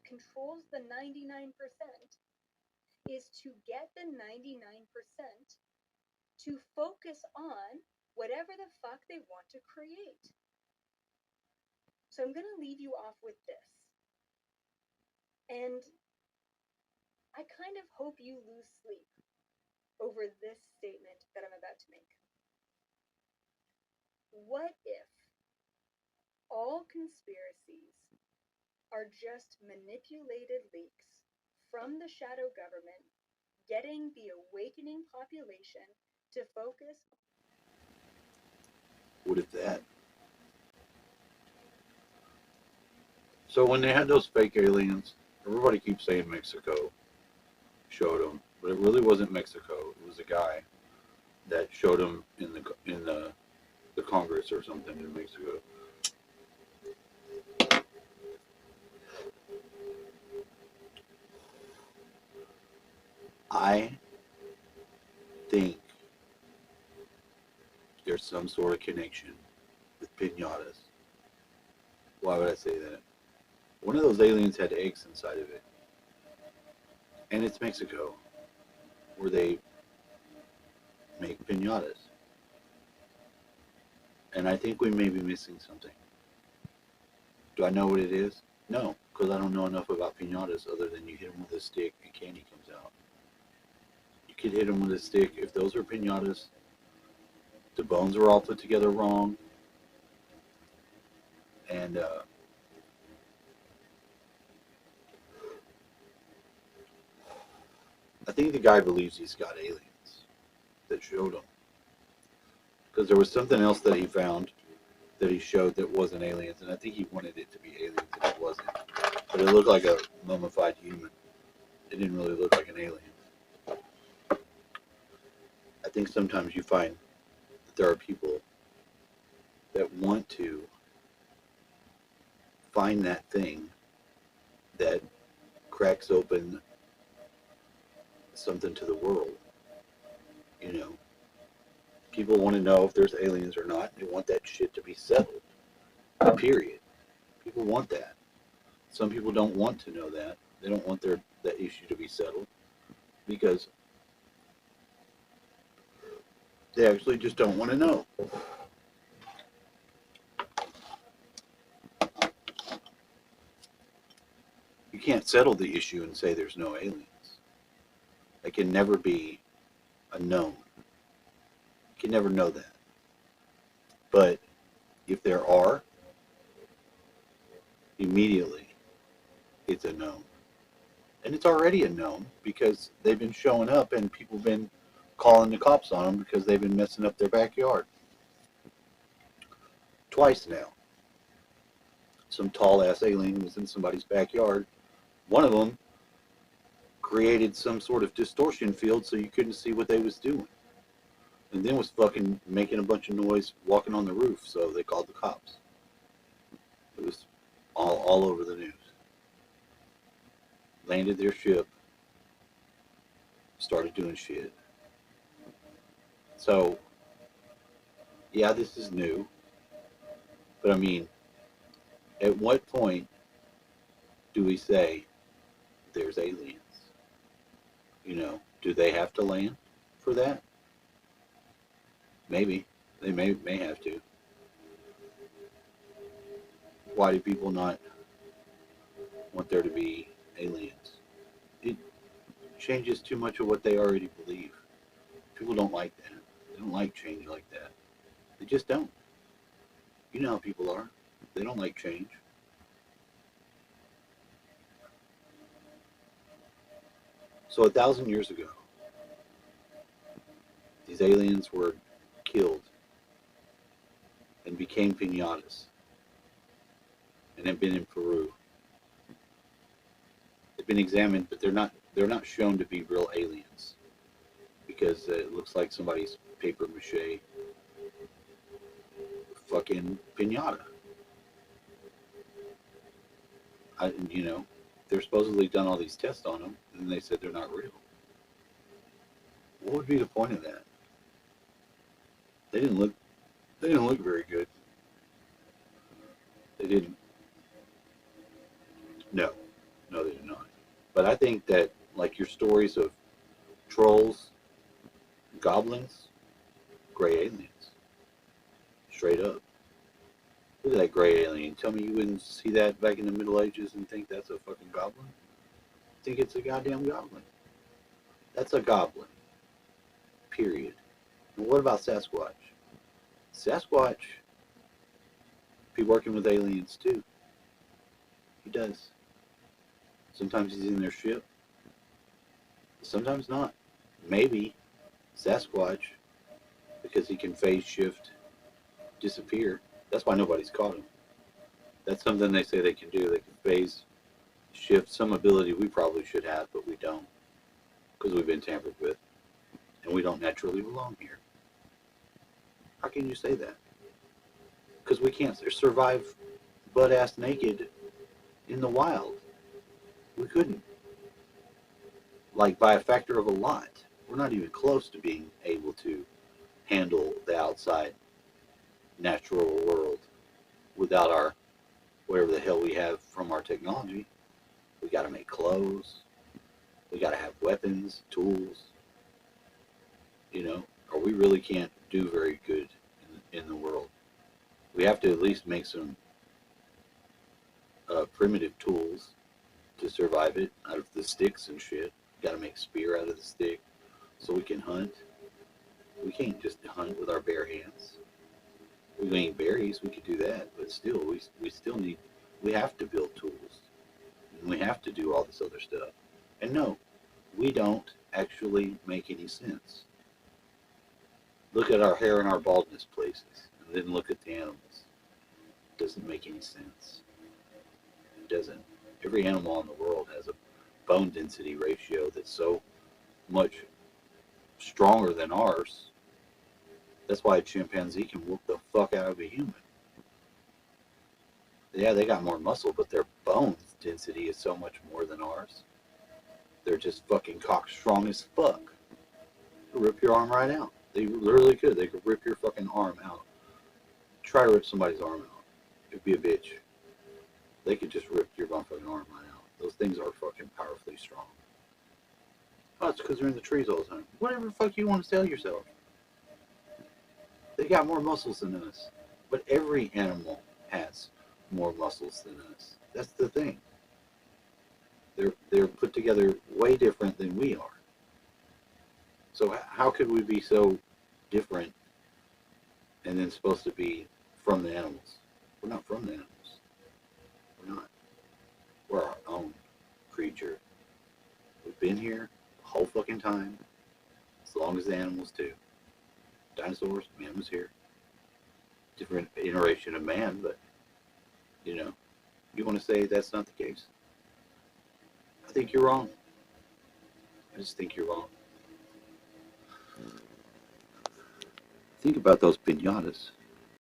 controls the 99% is to get the 99% to focus on whatever the fuck they want to create. So I'm going to leave you off with this. And I kind of hope you lose sleep over this statement that I'm about to make. What if all conspiracies are just manipulated leaks from the shadow government getting the awakening population to focus? What if that? So when they had those fake aliens, everybody keeps saying Mexico showed them, but it really wasn't Mexico. It was a guy that showed them in the Congress or something in Mexico. I think there's some sort of connection with piñatas. Why would I say that? One of those aliens had eggs inside of it. And it's Mexico, where they make piñatas. And I think we may be missing something. Do I know what it is? No, because I don't know enough about piñatas other than you hit them with a stick and candy comes out. You could hit them with a stick. If those are piñatas, the bones are all put together wrong. And I think the guy believes he's got aliens that showed him. Because there was something else that he found that he showed that wasn't aliens, and I think he wanted it to be aliens, and it wasn't. But it looked like a mummified human. It didn't really look like an alien. I think sometimes you find that there are people that want to find that thing that cracks open something to the world. You know, people want to know if there's aliens or not. They want that shit to be settled. Period. People want that. Some people don't want to know that. They don't want that issue to be settled because they actually just don't want to know. You can't settle the issue and say there's no aliens. It can never be a known. You can never know that. But if there are, immediately it's a known. And it's already a known because they've been showing up and people have been calling the cops on them because they've been messing up their backyard. Twice now. Some tall ass alien was in somebody's backyard. One of them created some sort of distortion field so you couldn't see what they was doing. And then was fucking making a bunch of noise walking on the roof, so they called the cops. It was all over the news. Landed their ship, started doing shit. So, yeah, this is new. But I mean, at what point do we say there's aliens? You know, do they have to land for that? Maybe. They may have to. Why do people not want there to be aliens? It changes too much of what they already believe. People don't like that. They don't like change like that. They just don't. You know how people are. They don't like change. So 1,000 years ago, these aliens were killed and became piñatas and have been in Peru. They've been examined, but they're not shown to be real aliens because it looks like somebody's paper mache fucking piñata. You know, they're supposedly done all these tests on them, and they said they're not real. What would be the point of that? They didn't look very good. They didn't. No, No, they do not. But I think that, like your stories of trolls, goblins, gray aliens. Straight up. Look at that gray alien. Tell me you wouldn't see that back in the Middle Ages and think that's a fucking goblin? Think it's a goddamn goblin. That's a goblin. Period. And what about Sasquatch? Sasquatch be working with aliens too. He does. Sometimes he's in their ship. Sometimes not. Maybe Sasquatch, because he can phase shift, disappear. That's why nobody's caught him. That's something they say they can do. They can phase shift, some ability we probably should have, but we don't, because we've been tampered with, and we don't naturally belong here. How can you say that? Because we can't survive butt-ass naked in the wild. We couldn't. Like, by a factor of a lot. We're not even close to being able to handle the outside natural world without our, whatever the hell we have from our technology. We got to make clothes. We got to have weapons, tools. You know, or we really can't do very good in the world. We have to at least make some primitive tools to survive it out of the sticks and shit. Got to make spear out of the stick so we can hunt. We can't just hunt with our bare hands. We ain't berries, we could do that, but still, we still need, we have to build tools. And we have to do all this other stuff. And no, we don't actually make any sense. Look at our hair and our baldness places, and then look at the animals. It doesn't make any sense. It doesn't. Every animal in the world has a bone density ratio that's so much stronger than ours. That's why a chimpanzee can whoop the fuck out of a human. Yeah, they got more muscle, but their bone density is so much more than ours. They're just fucking cock strong as fuck. They'll rip your arm right out. They literally could. They could rip your fucking arm out. Try to rip somebody's arm out. It'd be a bitch. They could just rip your fucking arm right out. Those things are fucking powerfully strong. Oh, it's because they're in the trees all the time. Whatever the fuck you want to tell yourself. They got more muscles than us. But every animal has more muscles than us. That's the thing. They're put together way different than we are. So how could we be so different and then supposed to be from the animals? We're not from the animals. We're not. We're our own creature. We've been here the whole fucking time, as long as the animals too. Dinosaurs, man was here. Different iteration of man, but, you know, you want to say that's not the case? I think you're wrong. I just think you're wrong. Think about those piñatas.